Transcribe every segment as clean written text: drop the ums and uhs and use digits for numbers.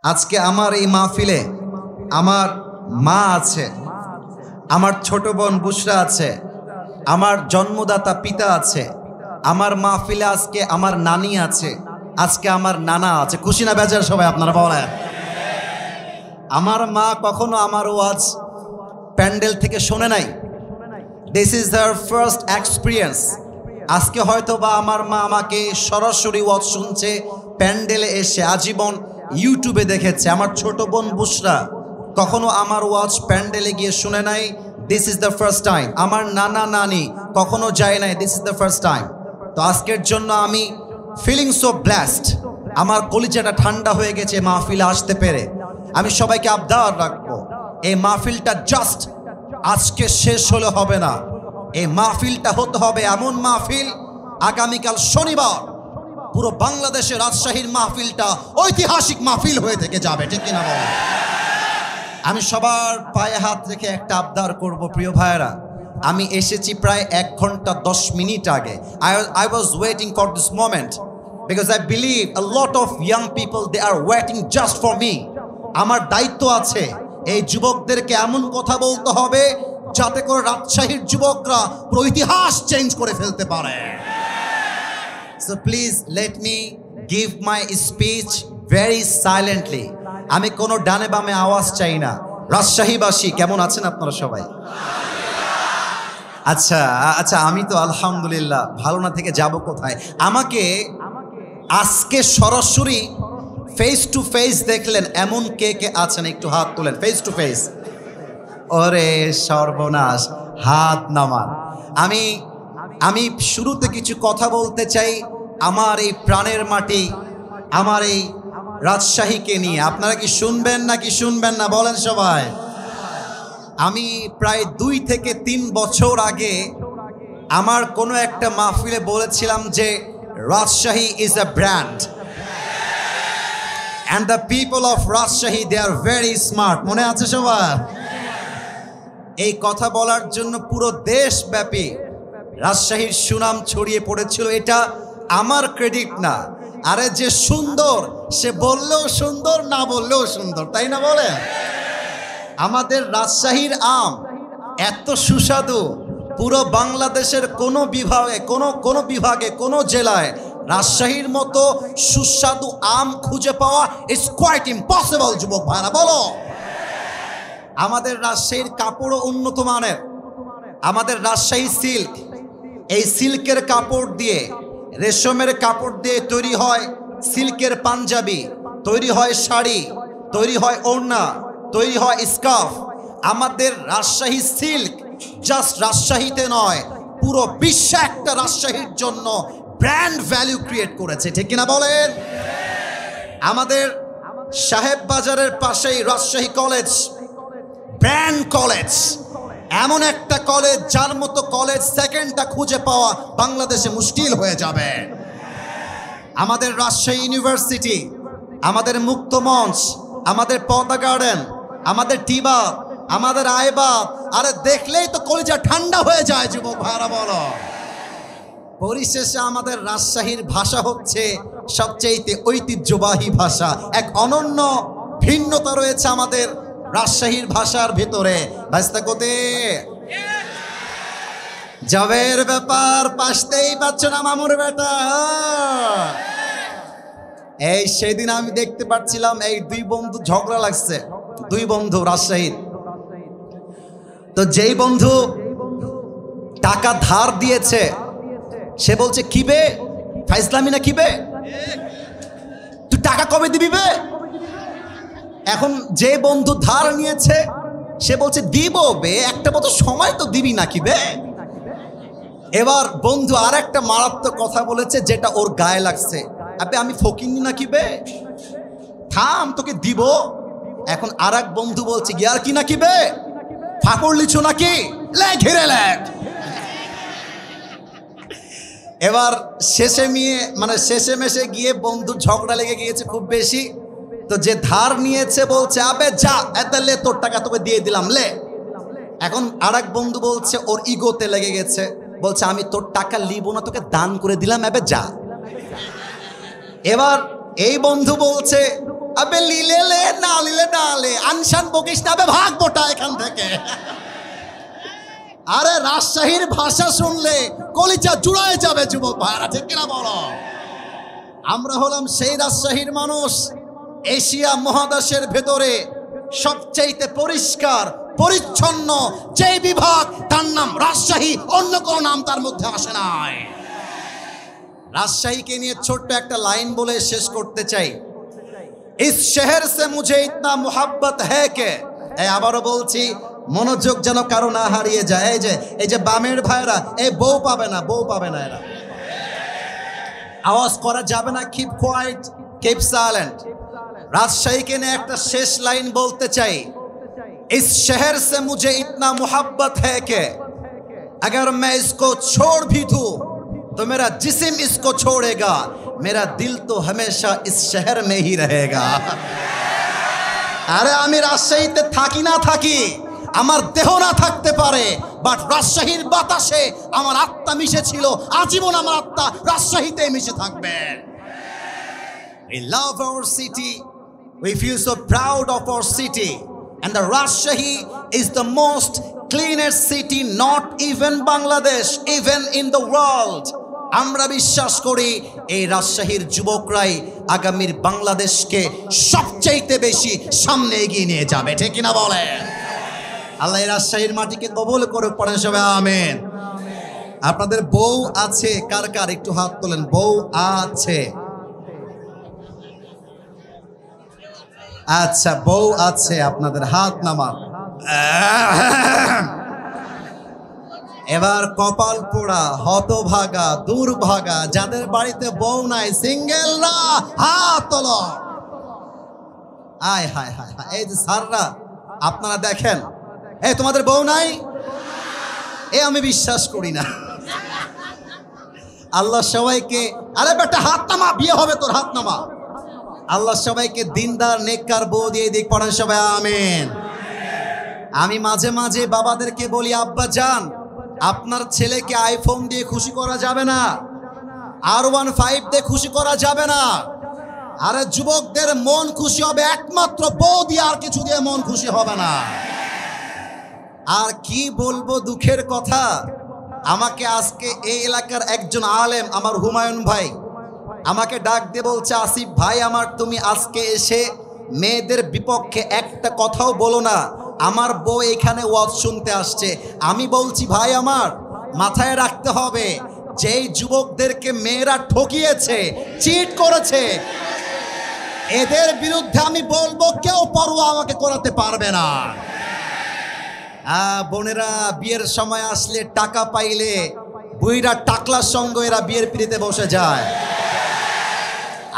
আজকে আমার এই মাহফিলে আমার মা আছে, আমার ছোট বোন বুশরা আছে, আমার জন্মদাতা পিতা আছে, আমার মাহফিলে আজকে আমার নানি আছে, আজকে আমার নানা আছে। খুশি না বেজার সবাই আপনারা বলেন? আমার মা কখনো আমার ওয়াজ প্যান্ডেল থেকে শোনে নাই। This is her first experience. আজকে হয়তো বা আমার মা আমাকে সরাসরি ওয়াজ শুনছে, প্যান্ডেলে এসে আজীবন ইউটিউবে দেখেছে। আমার ছোট বোন বুশরা কখনো আমার ওয়াজ প্যান্ডেলে গিয়ে শুনে নাই, this is the first time. আমার নানা নানি কখনো যায় নাই, this is the first time. তো আজকের জন্য আমি ফিলিং সো ব্লেসড। আমার কলিজাটা ঠান্ডা হয়ে গেছে মাহফিলে আসতে পেরে। আমি সবাইকে আবদার রাখবো, এই মাহফিলটা জাস্ট আজকে শেষ হলে হবে না, এই মাহফিলটা হতে হবে এমন মাহফিল আগামীকাল শনিবার পুরো বাংলাদেশের রাজশাহীর মাহফিলটা ঐতিহাসিক মাহফিল হয়ে থেকে যাবে, ঠিক কিনা বল? আমি সবার পায়ে হাত রেখে একটা আবদার করব, প্রিয় ভাইয়েরা, আমি এসেছি প্রায় 1 ঘন্টা 10 মিনিট আগে। I was waiting for this moment because I believe a lot of young people, they are waiting just for me. আমার দায়িত্ব আছে এই যুবকদেরকে এমন কথা বলতে হবে যাতে করে রাজশাহীর যুবকরা পুরো ইতিহাস চেঞ্জ করে ফেলতে পারে। So please let me give my speech very silently. আমি কোনো ডানে বামে আওয়াজ চাই না। রাজশাহীবাসী কেমন আছেন আপনারা সবাই? আচ্ছা, আমি তো আলহামদুলিল্লাহ, ভালো না থেকে যাব কোথায়? আমাকে আজকে সরাসরি ফেস টু ফেস দেখলেন এমন কে কে আছেন একটু হাত তোলেন। ফেস টু ফেস, ওরে সর্বনাশ, হাত নামান। আমি শুরুতে কিছু কথা বলতে চাই আমার এই প্রাণের মাটি, আমার এই রাজশাহীকে নিয়ে। আপনারা কি শুনবেন নাকি শুনবেন না বলেন সবাই? আমি প্রায় 2 থেকে 3 বছর আগে আমার কোনো একটা মাহফিলে বলেছিলাম যে Rajshahi is a brand and the people of Rajshahi, they are very smart. মনে আছে সবার? এই কথা বলার জন্য পুরো দেশব্যাপী রাজশাহীর সুনাম ছড়িয়ে পড়েছিল। এটা আমার ক্রেডিট না। আরে যে সুন্দর সে বললেও সুন্দর, না বললেও সুন্দর, তাই না বলেন? আমাদের রাজশাহীর আম এত সুস্বাদু, পুরো বাংলাদেশের কোনো বিভাগে কোনো জেলায় রাজশাহীর মতো সুস্বাদু আম খুঁজে পাওয়া ইজ কোয়াইট ইম্পসিবল। যুবক ভাইরা বলো, আমাদের রাজশাহীর কাপড়ও উন্নত মানের। আমাদের রাজশাহী সিল্ক, এই সিল্কের কাপড় দিয়ে, রেশমের কাপড় দিয়ে তৈরি হয় সিল্কের পাঞ্জাবি, তৈরি হয় শাড়ি, তৈরি হয় ওড়না, তৈরি হয় স্কার্ফ। আমাদের রাজশাহী সিল্ক জাস্ট রাজশাহীতে নয়, পুরো বিশ্বে একটা রাজশাহীর জন্য ব্র্যান্ড ভ্যালু ক্রিয়েট করেছে, ঠিক কিনা বলেন? আমাদের সাহেব বাজারের পাশেই রাজশাহী কলেজ, ব্র্যান্ড কলেজ, এমন একটা কলেজ যার মতো কলেজ সেকেন্ডটা খুঁজে পাওয়া বাংলাদেশে মুশকিল হয়ে যাবে। আমাদের রাজশাহী ইউনিভার্সিটি, আমাদের মুক্ত মঞ্চ, আমাদের পদ্মা গার্ডেন, আমাদের টিবা, আমাদের আইবাব, আরে দেখলেই তো কলিজা ঠান্ডা হয়ে যায়। যুবক ভাইরা বলো, পরিশেষে আমাদের রাজশাহীর ভাষা হচ্ছে সবচেয়ে ঐতিহ্যবাহী ভাষা। এক অনন্য ভিন্নতা রয়েছে আমাদের রাজশাহীর ভাষার ভিতরে। ভাস্তাকোতে জবের ব্যাপার পাশতেই পাচ্ছ না মামুর বেটা। এই সেদিন আমি দেখতে পাচ্ছিলাম এই 2 বন্ধু ঝগড়া লাগছে, 2 বন্ধু রাজশাহীর। তো যেই বন্ধু টাকা ধার দিয়েছে সে বলছে কিবে ফাইজলামি না কিবে, তুই টাকা কবে দিবি বে? এখন যে বন্ধু ধার নিয়েছে সে বলছে দিব বে, একটা মতো সময় তো দিবি না কিবে। এবার বন্ধু আর একটা মারাত্মক কথা বলেছে যেটা ওর গায়ে লাগছে, আবে আমি ফকিনি না কিবে, থাম তোকে দিব। এখন আর এক বন্ধু বলছে গিয়ার কি না কিবে, ফাঁকড় লিছো নাকি, লে ঘিরে লে। এবার শেষে মেশে গিয়ে বন্ধুর ঝগড়া লেগে গিয়েছে খুব বেশি। তো যে ধার নিয়েছে বলছে আবে যা, এত লে, তোর টাকা তোকে দিয়ে দিলাম লে। এখন আর এক বন্ধু বলছে, ওর ইগোতে লেগে গেছে, বলছে আমি তোর টাকা লিব না, তোকে দান করে দিলাম, এবে যা। এবার এই বন্ধু বলছে আবে লিলে লে না লিলে না লে, আনশান বকিস না, আবে ভাগ বোটা এখান থেকে। আরে রাজশাহীর ভাষা শুনলে কলিজা জুড়ায় যাবে যুবক ভাইরা, ঠিক কিনা বলো? আমরা হলাম সেই রাজশাহীর মানুষ, এশিয়া মহাদেশের ভেতরে সবচেয়ে পরিষ্কার পরিচ্ছন্ন যে বিভাগ তার নাম রাজশাহী, অন্য কোনো নাম তার মধ্যে আসে নাই। রাজশাহীকে নিয়ে ছোট্ট একটা লাইন বলে শেষ করতে চাই। ইস শহর সে মুঝে ইতনা মোহাব্বত হ্যায় কে, আবারও বলছি, মনোযোগ যেন কারো না হারিয়ে যায়। এই যে বামের ভাইরা, এই বউ পাবে না, বউ পাবে না, এরা আওয়াজ করা যাবে না, কিপ কোয়াইট, কিপ সাইলেন্ট। রাজশাহীকে নিয়ে একটা শেষ লাইন বলতে চাই। इस शहर से मुझे इतना मोहब्बत है कि अगर मैं इसको छोड़ भी दूं तो मेरा जिस्म इसको छोड़ेगा, मेरा दिल तो हमेशा इस शहर में ही रहेगा। আরে আমি রাজশাহীতে থাকি না থাকি, আমার দেহ না থাকতে পারে, বাট রাজশাহীর বাতাসে আমার আত্মা মিশে ছিল, আজীবন আমার আত্মা রাজশাহীতে মিশে থাকবে। We love our city, we feel so proud of our city, and the Rajshahi is the most cleanest city, not even Bangladesh, even in the world. আমরা বিশ্বাস করি এই রাজশাহীর যুবকরাই আগামীর বাংলাদেশকে সবচেয়ে বেশি সামনে এগিয়ে নিয়ে যাবে, ঠিক কিনা বলে? আল্লাহ এই রাজশাহীর মাটিকে কবুল করুক, পড়েন সবাই আমিন। আপনাদের বউ আছে কার কার, একটু হাত তোলেন। বউ আছে? আচ্ছা, বউ আছে আপনাদের, হাত নামান। এবার কপাল পোড়া, হতভাগা, দুর্ভাগা যাদের বাড়িতে বউ নাই, সিঙ্গেলরা হাত তোলো। আয় হায় হায়, এই যে স্যাররা আপনারা দেখেন, এই তোমাদের বউ নাই? এ আমি বিশ্বাস করি না। আল্লাহ সবাইকে, আরে বেটা হাত নামা, বিয়ে হবে তোর, হাত নামা। আল্লাহ সবাইকে দিনদার নেককার বউ দিয়ে দিক, পড়েন সবাই আমিন। আমি মাঝে মাঝে বাবাদেরকে বলি, আব্বা জান, আপনার ছেলেকে আইফোন দিয়ে খুশি করা যাবে না, R15 দিয়ে খুশি করা যাবে না। আরে যুবকদের মন খুশি হবে একমাত্র বউ দিয়ে, আর কিছু দিয়ে মন খুশি হবে না। আর কি বলবো দুঃখের কথা, আমাকে আজকে এই এলাকার একজন আলেম, আমার হুমায়ুন ভাই, আমাকে ডাক দিয়ে বলছে, আসিফ ভাই আমার, তুমি আজকে এসে মেয়েদের বিপক্ষে একটা কথাও বলো না, আমার বউ এখানে ওয়াজ শুনতে আসছে। আমি বলছি, ভাই আমার, মাথায় রাখতে হবে, যেই যুবকদেরকে মেয়েরা ঠকিয়েছে, চিট করেছে, এদের বিরুদ্ধে আমি বলবো, কেউ পরোয়া আমাকে করাতে পারবে না। বোনেরা, বিয়ের সময় আসলে, টাকা পাইলে বুইরা টাকলার সঙ্গে এরা বিয়ের পিড়িতে বসে যায়।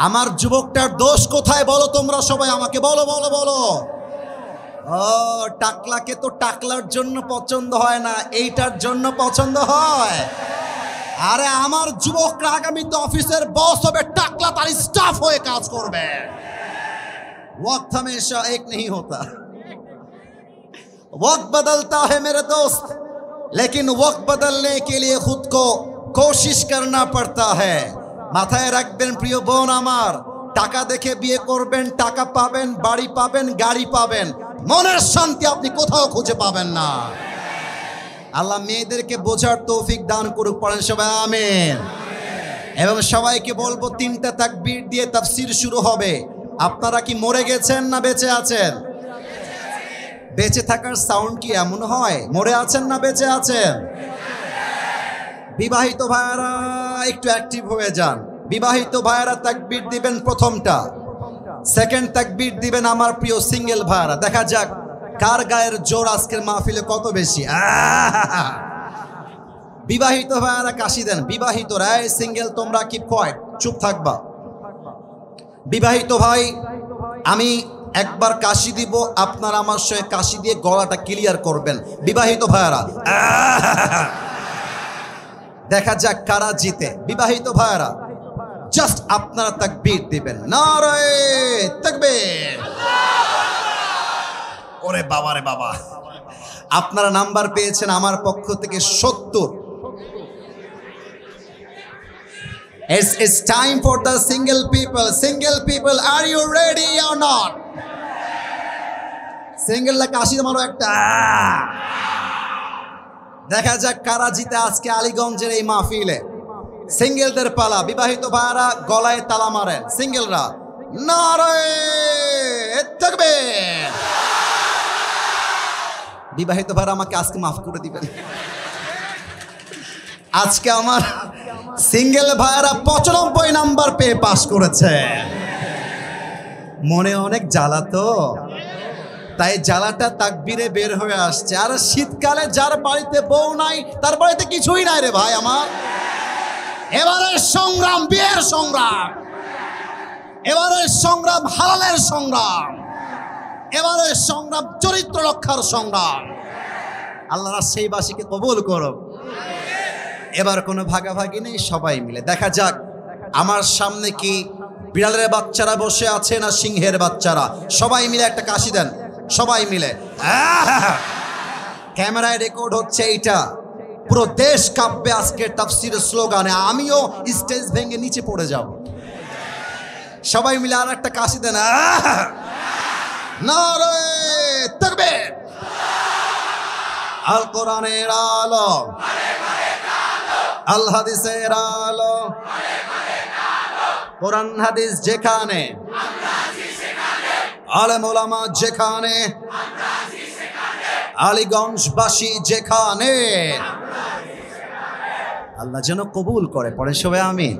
আমার যুবকটার দোষ কোথায় বলো তোমরা সবাই আমাকে বলো বলো বলো। ও, টাকলাকে তো টাকলার জন্য পছন্দ হয় না, এইটার জন্য পছন্দ হয়। আরে আমার যুবকরা আগামীতে অফিসের বস হবে, টাকলা তার স্টাফ হয়ে কাজ করবে। वक्त हमेशा एक नहीं होता, वक्त बदलता है मेरे दोस्त, लेकिन वक्त बदलने के लिए खुद को कोशिश करना पड़ता है। মাথায় রাখবেন প্রিয় বোন আমার, টাকা দেখে বিয়ে করবেন, টাকা পাবেন, বাড়ি পাবেন, গাড়ি পাবেন, মনের শান্তি আপনি কোথাও খুঁজে পাবেন না। আল্লাহ মেয়েদেরকে বোঝার তৌফিক দান করুক, পড়েন সবাই আমিন। এবং সবাইকে বলবো, 3টা তাকবীর দিয়ে তাফসীর শুরু হবে। আপনারা কি মরে গেছেন না বেঁচে আছেন? বেঁচে থাকার সাউন্ড কি এমন হয়? মরে আছেন না বেঁচে আছেন? বিবাহিত ভাইয়েরা একটু অ্যাক্টিভ হয়ে যান। বিবাহিত ভাইয়েরা তাকবীর দিবেন প্রথমটা, সেকেন্ড তাকবীর দিবেন আমার প্রিয় সিঙ্গেল ভাইয়েরা। দেখা যাক কার গায়ের জোর আজকের মাহফিলে কত বেশি। বিবাহিত ভাইয়েরা কাশি দেন। বিবাহিতরা, সিঙ্গেল তোমরা কি কোয়াইট, চুপ থাকবা। বিবাহিত ভাই, আমি একবার কাশি দিব, আপনারা আমার সঙ্গে কাশি দিয়ে গলাটা ক্লিয়ার করবেন। বিবাহিত ভাইয়েরা, দেখা যাক কারা জিতে। বিবাহিত ভাইয়েরা, জাস্ট আপনারা তাকবীর দিবেন, নারে তাকবীর। ওরে বাবা রে বাবা, আপনারা নাম্বার পেয়েছেন আমার পক্ষ থেকে 70। It's time for the single people. Single people, are you ready or not? Single la kashi maro ekta. দেখা যাক কারা জিতে আজকে আলীগঞ্জের এই মাহফিলে। সিঙ্গেলদের পালা, বিবাহিত ভাইরা গলায় তালা মারেন। সিঙ্গেলরা নারে তাকবীর। বিবাহিত ভাইরা আমাকে আজকে মাফ করে দিবেন। আজকে আমার সিঙ্গেল ভাইরা 95 নাম্বার পেয়ে পাস করেছে। মনে অনেক জ্বালা তো, তাই জ্বালাটা তাকবীরে বের হয়ে আসছে। আর শীতকালে যার বাড়িতে বউ নাই তার বাড়িতে কিছুই নাই রে ভাই আমার। এবারের সংগ্রাম বিয়ের সংগ্রাম, এবারের সংগ্রাম হালালের সংগ্রাম, এবারের সংগ্রাম চরিত্র রক্ষার সংগ্রাম। আল্লাহ রাজশাহীবাসীকে কবুল করো। এবার কোনো ভাগাভাগি নেই, সবাই মিলে দেখা যাক আমার সামনে কি বিড়ালের বাচ্চারা বসে আছে না সিংহের বাচ্চারা। সবাই মিলে একটা কাশি দেন, সবাই মিলে। ক্যামেরায় রেকর্ড হচ্ছে এইটা, পুরো দেশ কাঁপবে আজকের তাফসীরের স্লোগানে। আমিও স্টেজ ভেঙে নিচে পড়ে যাব। সবাই মিলে আর একটা কাশি দেন। নারে তাকবীর। আল কোরআনের আলো, আল হাদিসের আলো, কোরআন হাদিস যেখানে, আলেম ওলামা যেখানে, আলীগঞ্জবাসী যেখানে, আল্লাহ যেন কবুল করে। পরে সবাই আমিন।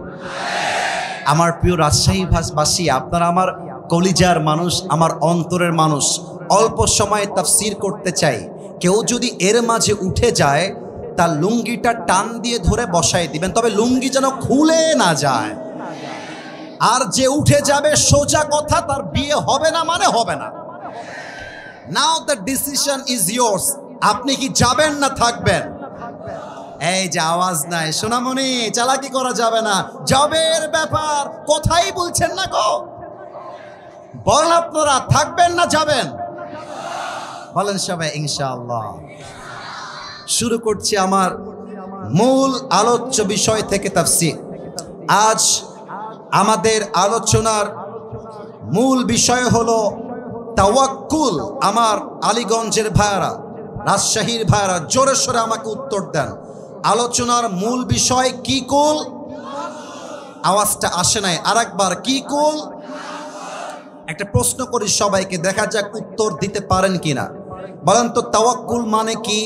আমার প্রিয় রাজশাহীবাসী, আপনারা আমার কলিজার মানুষ, আমার অন্তরের মানুষ। অল্প সময়ে তাফসীর করতে চাই। কেউ যদি এর মাঝে উঠে যায় তার লুঙ্গিটা টান দিয়ে ধরে বসায় দিবেন, তবে লুঙ্গি যেন খুলে না যায়। আর যে উঠে যাবে সোজা কথা, তার বিয়ে হবে না মানে হবে না। নাও দ্য ডিসিশন ইজ ইয়োর্স। আপনি কি যাবেন না থাকবেন? এই যে আওয়াজ নাই সোনামণি, চালাকি করা যাবে না। জবের ব্যাপার কোথায় বলছেন না গো? বলেন আপনারা থাকবেন না যাবেন? বলেন সবাই ইনশাআল্লাহ। শুরু করছি আমার মূল আলোচ্য বিষয় থেকে তাফসীর। আজ আমাদের আলোচনার মূল বিষয় হলো তাওয়াক্কুল। আমার আলীগঞ্জের ভাইরা, রাজশাহীর ভাইরা জোরে সোরে আমাকে উত্তর দেন। আলোচনার মূল বিষয় কি কুল? আওয়াজটা আসে নাই, আরেকবার কি কুল? একটা প্রশ্ন করি সবাইকে, দেখা যাক উত্তর দিতে পারেন কিনা। বলেন তো তাওয়াক্কুল মানে কি?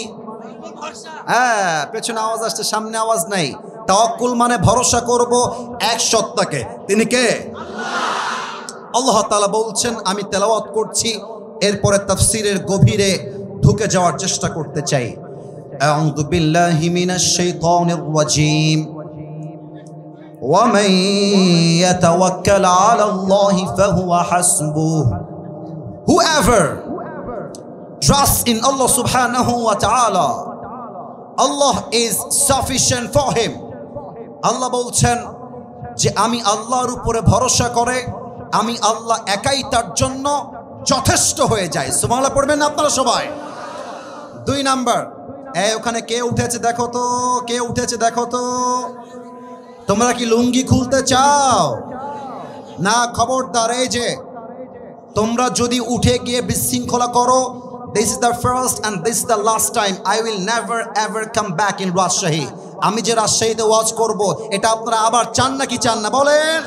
হ্যাঁ, পেছনে আওয়াজ আসছে, সামনে আওয়াজ নাই। তাওয়াক্কুল মানে ভরসা করব এক সত্তাকে। তিনি কে? আল্লাহ তাআলা বলছেন। আমি তেলাওয়াত করছি, এরপরে তাফসীরের গভীরে ঢুকে যাওয়ার চেষ্টা করতে চাই। আউযু বিল্লাহি মিনাশ শাইতানির রাজীম। ওয়া মান ইয়াতাওয়াক্কাল আলাল্লাহি ফাহুয়া হাসবুহ। Whoever trusts in Allah subhanahu wa ta'ala, Allah is sufficient for him. আল্লাহ বলছেন যে আমি আল্লাহর উপরে ভরসা করে আমি আল্লাহ একাই তার জন্য যথেষ্ট হয়ে যায়। সুবহানাল্লাহ পড়বেন আপনারা সবাই। 2 নাম্বার, এই ওখানে কে উঠেছে দেখো তো, কে উঠেছে দেখো তো। তোমরা কি লুঙ্গি খুলতে চাও না? খবরদার, এই যে তোমরা যদি উঠে গিয়ে বিশৃঙ্খলা করো, this is the first and this is the last time I will never ever come back in Rajshahi. আমি যে রাজশাহীতে ওয়াজ করব, এটা আপনারা আবার চান নাকি চান না বলেন?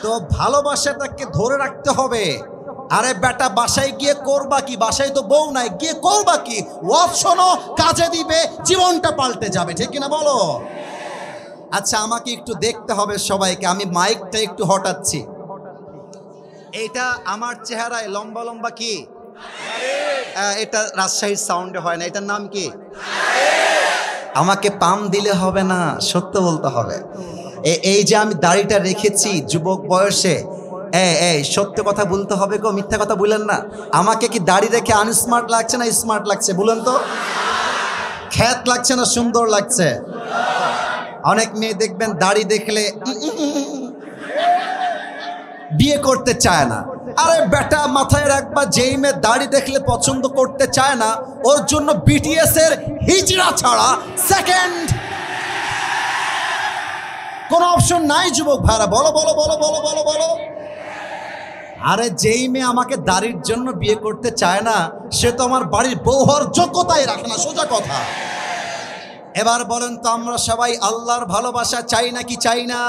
তো ভালোবাসাটাকে ধরে রাখতে হবে। আরে বেটা, বাসায় গিয়ে করবা কি? বাসায় তো বউ নাই, গিয়ে করবা কি? ওয়াজ শোনো, কাজে দিবে, জীবনটা পাল্টে যাবে, ঠিক কিনা বলো? আচ্ছা, আমাকে একটু দেখতে হবে সবাইকে। আমি মাইকটা একটু হটাচ্ছি। এটা আমার চেহারায় লম্বা লম্বা কি? এটা রাজশাহীর সাউন্ডে হয় না, এটার নাম কি? আমাকে পাম দিলে হবে না, সত্য বলতে হবে। এই যে আমি দাড়িটা রেখেছি যুবক বয়সে, এই সত্য কথা বলতে হবে গো, মিথ্যা কথা বলেন না। আমাকে কি দাড়ি রেখে আনস্মার্ট লাগছে না স্মার্ট লাগছে বলেন তো? খ্যাত লাগছে না সুন্দর লাগছে? অনেক মেয়ে দেখবেন দাড়ি দেখলে বিয়ে করতে চায় না। আরে বেটা, মাথায় রাখবা, যেই মেয়ে দাড়ি দেখলে পছন্দ করতে চায় না, ওর জন্য বিটিএস এর হিজড়া ছাড়া সেকেন্ড কোনো অপশন নাই যুবক ভাইরা, বলো বলো বলো বলো বলো বলো। আরে যেই মেয়ে আমাকে দাড়ির জন্য বিয়ে করতে চায় না, সে তো আমার বাড়ির বউ হওয়ার যোগ্যতাই রাখে না, সোজা কথা। এবার বলেন তো, আমরা সবাই আল্লাহর ভালোবাসা চাই নাকি চাই না?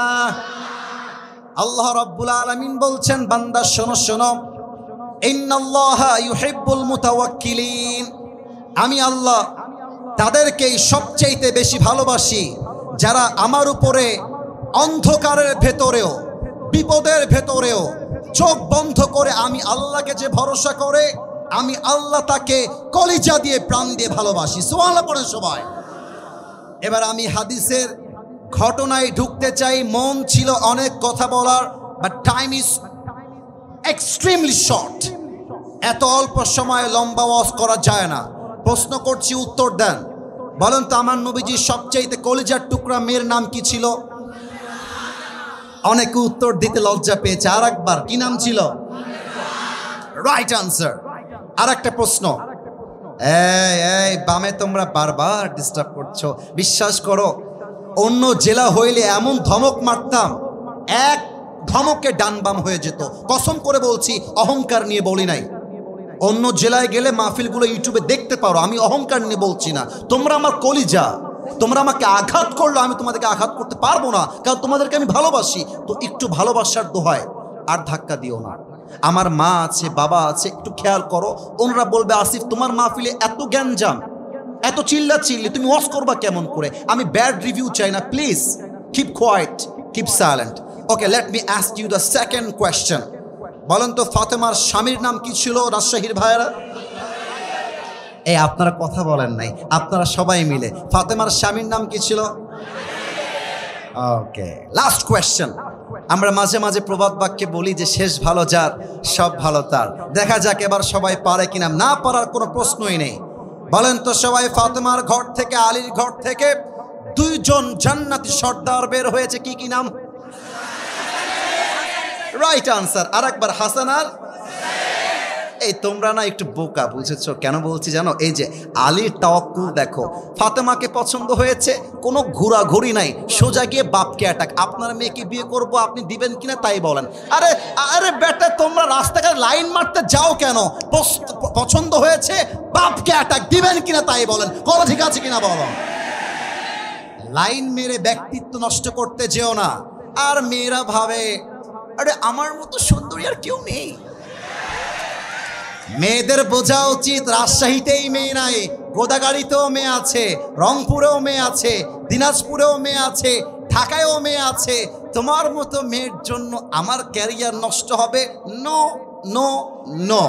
আল্লাহ রাব্বুল আলামিন বলছেন, বান্দা শোনো শোনো, ইন্নাল্লাহা ইউহিব্বুল মুতাওয়াক্কিলিন, আমি আল্লাহ তাদেরকেই সবচাইতে বেশি ভালোবাসি যারা আমার উপরে অন্ধকারের ভেতরেও, বিপদের ভেতরেও চোখ বন্ধ করে আমি আল্লাহকে যে ভরসা করে, আমি আল্লাহ তাকে কলিজা দিয়ে প্রাণ দিয়ে ভালোবাসি। সুবহানাল্লাহ পড়ে সবাই। এবার আমি হাদিসের ঘটনায় ঢুকতে চাই। মন ছিল অনেক কথা বলার, but time is extremely short. এত অল্প সময়ে লম্বা ওয়াজ করা যায় না। প্রশ্ন করছি, উত্তর দেন। বলেন তো, আমার নবীজির সবচাইতে কলিজার টুকরা মেয়ের নাম কি ছিল? অনেকে উত্তর দিতে লজ্জা পেয়েছে। আর একবার, কি নাম ছিল? Right answer. আর একটা প্রশ্ন, এই বামে তোমরা বারবার ডিস্টার্ব করছো। বিশ্বাস করো, অন্য জেলা হইলে এমন ধমক মারতাম, এক ধমকে ডান বাম হয়ে যেত। কসম করে বলছি, অহংকার নিয়ে বলি নাই। অন্য জেলায় গেলে মাহফিলগুলো ইউটিউবে দেখতে পারো, আমি অহংকার নিয়ে বলছি না। তোমরা আমার কলিজা, তোমরা আমাকে আঘাত করলো, আমি তোমাদেরকে আঘাত করতে পারবো না, কারণ তোমাদেরকে আমি ভালোবাসি। তো একটু ভালোবাসার দোহায় আর ধাক্কা দিও না। আমার মা আছে, বাবা আছে, একটু খেয়াল করো। ওনারা বলবে, আসিফ তোমার মাহফিলে এত গ্যাঞ্জাম, এত চিল্লা চিল্লি, তুমি ওয়াজ করবা কেমন করে? আমি ব্যাড রিভিউ চাই না, please keep quiet, keep silent. Okay, let me ask you the second question. বলেন তো, ফাতেমার স্বামীর নাম কি ছিল রাজশাহীর ভাইয়েরা? এই আপনারা কথা বলেন নাই, আপনারা সবাই মিলে। ফাতেমার স্বামীর নাম কি ছিল? ওকে, লাস্ট কোয়েশ্চেন। আমরা মাঝে মাঝে প্রবাদ বাক্যে বলি যে শেষ ভালো যার, সব ভালো তার। দেখা যাক এবার সবাই পারে কিনা। না পারার কোনো প্রশ্নই নেই। বলেন তো সবাই, ফাতেমার ঘর থেকে, আলীর ঘর থেকে দুইজন জান্নাতি সর্দার বের হয়েছে, কি কি নাম? Right answer. আর একবার, হাসান আর। এই তোমরা না একটু বোকা, বুঝেছো কেন বলছি জানো? এই যে আলীর তাওয়াক্কুল দেখো, ফাতেমাকে পছন্দ হয়েছে, কোনো ঘোরাঘুরি নাই, সোজা গিয়ে বাপকে অ্যাটাক। আপনার মেয়েকে বিয়ে করব, আপনি দিবেন কিনা তাই বলেন। আরে আরে বেটা, তোমরা রাস্তাঘাটে লাইন মারতে যাও কেন? পছন্দ হয়েছে, বাপকে অ্যাটাক, দিবেন কিনা তাই বলেন। কথা ঠিক আছে কিনা বলো? লাইন মেরে ব্যক্তিত্ব নষ্ট করতে যেও না। আর মেয়েরা ভাবে, আরে আমার মতো সুন্দরী আর কেউ নেই। মেয়েদের বোঝা উচিত, রাজশাহীতেই মেয়ে নাই, গোদাগাড়িতেও মেয়ে আছে, রংপুরেও মেয়ে আছে, দিনাজপুরেও মেয়ে আছে, ঢাকায়ও মেয়ে আছে। তোমার মতো মেয়ের জন্য আমার ক্যারিয়ার নষ্ট হবে? No no no.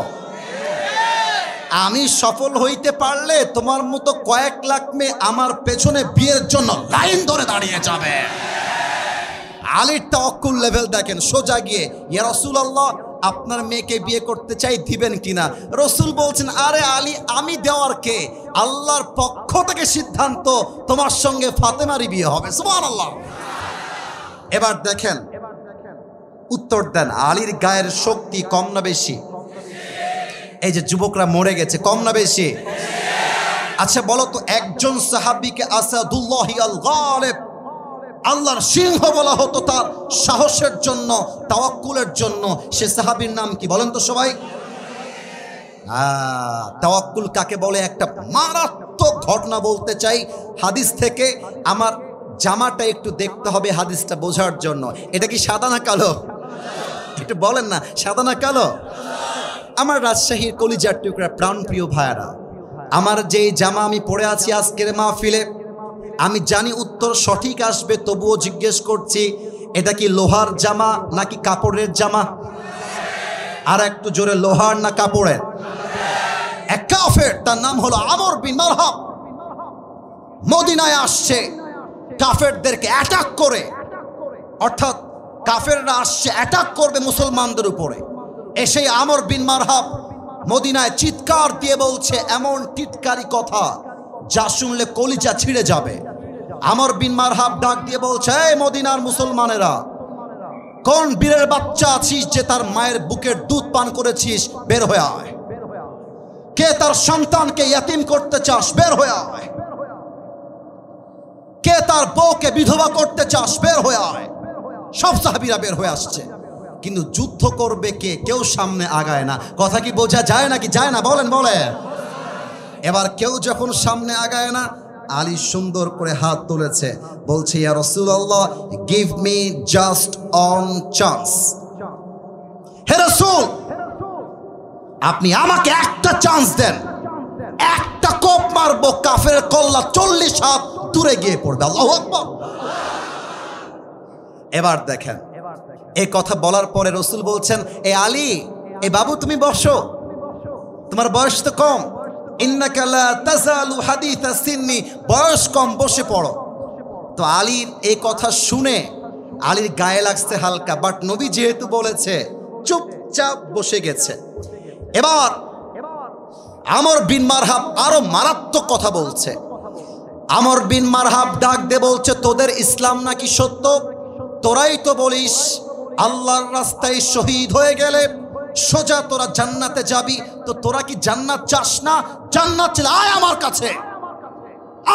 আমি সফল হইতে পারলে তোমার মতো কয়েক লাখ মেয়ে আমার পেছনে বিয়ের জন্য লাইন ধরে দাঁড়িয়ে যাবে। আলীর তাওয়াক্কুল লেভেল দেখেন, সোজা গিয়ে, ইয়া রাসূলুল্লাহ আপনার মেয়েকে বিয়ে করতে চাই, দিবেন কিনা? রসুল বলছেন, আরে আলী, আমি দেওয়ার কে? আল্লাহর পক্ষ থেকে সিদ্ধান্ত, তোমার সঙ্গে ফাতেমারই বিয়ে হবে। সুবহানাল্লাহ। এবার দেখেন, উত্তর দেন, আলীর গায়ের শক্তি কম না বেশি? এই যে যুবকরা মরে গেছে, কম না বেশি? আচ্ছা বলো তো, একজন সাহাবীকে আসাদুল্লাহি আল গালিব, আল্লাহর সিংহ বলা হতো তার সাহসের জন্য, তাওয়াক্কুলের জন্য। সে সাহাবীর নাম কি বলেন তো সবাই? তাওয়াক্কুল কাকে বলে? একটা মারাত্মক ঘটনা বলতে চাই হাদিস থেকে। আমার জামাটা একটু দেখতে হবে হাদিসটা বোঝার জন্য। এটা কি সাদা না কালো? একটু বলেন না, সাদা না কালো? আমার রাজশাহীর কলিজার টুকরা প্রাণপ্রিয় ভাইয়ারা, আমার যেই জামা আমি পরে আছি আজকের মাহফিলে, আমি জানি উত্তর সঠিক আসবে, তবুও জিজ্ঞেস করছি, এটা কি লোহার জামা নাকি কাপড়ের জামা? আর একটু জোরে, লোহার না কাপড়ের? এক কাফের, তার নাম হলো আমর বিন মারহাব, মদিনায় আসছে কাফেরদেরকে অ্যাটাক করে। অর্থাৎ কাফেররা আসছে অ্যাটাক করবে মুসলমানদের উপরে। এসেই আমর বিন মারহাব মদিনায় চিৎকার দিয়ে বলছে এমন টিটকারি কথা যা শুনলে কলিজা ছিঁড়ে যাবে। আমর বিন মারহাব ডাক দিয়ে বলছে, এই মদিনার মুসলমানেরা, কোন বীরের বাচ্চা আছিস যে তার মায়ের বুকের দুধ পান করেছিস? বের হয়ে আয়। কে তার সন্তানকে ইয়াতিম করতে চাস? বের হয়ে আয়। কে তার বউকে বিধবা করতে চাস? বের হয়ে আয়। সব সাহাবীরা বের হয়ে আসছে, কিন্তু যুদ্ধ করবে কে? কেউ সামনে আগায় না। কথা কি বোঝা যায় নাকি যায় না? বলেন বলেন। এবার কেউ যখন সামনে আগায় না, আলী সুন্দর করে হাত তুলেছে, বলছে ইয়া রাসূলুল্লাহ, give me just one chance. হে রাসূল, আপনি আমাকে একটা চান্স দেন, একটা কোপ মারবো, কাফের কল্লা 40 হাত দূরে গিয়ে পড়বে। আল্লাহু আকবার। এবার দেখেন, এই কথা বলার পরে রাসূল বলছেন, এ আলী, এ বাবু তুমি বসো, তোমার বয়স তো কম, ইন্নাকা লা তাযালু হাদিসা সিন্নি, বয়স কম, বসে পড়ো। তো আলীর এই কথা শুনে আলীর গায়ে লাগছে হালকা, বাট নবী যেহেতু বলেছে, চুপচাপ বসে গেছে। এবার আমর বিন মারহাব আরো মারাত্মক কথা বলছে। আমর বিন মারহাব ডাক দিয়ে বলছে, তোদের ইসলাম নাকি সত্য? তোরাই তো বলিস আল্লাহর রাস্তায় শহীদ হয়ে গেলে সোজা তোরা জান্নাতে যাবি, তো তোরা কি জান্নাত চাস না? জান্নাত চাইলে আয় আমার কাছে,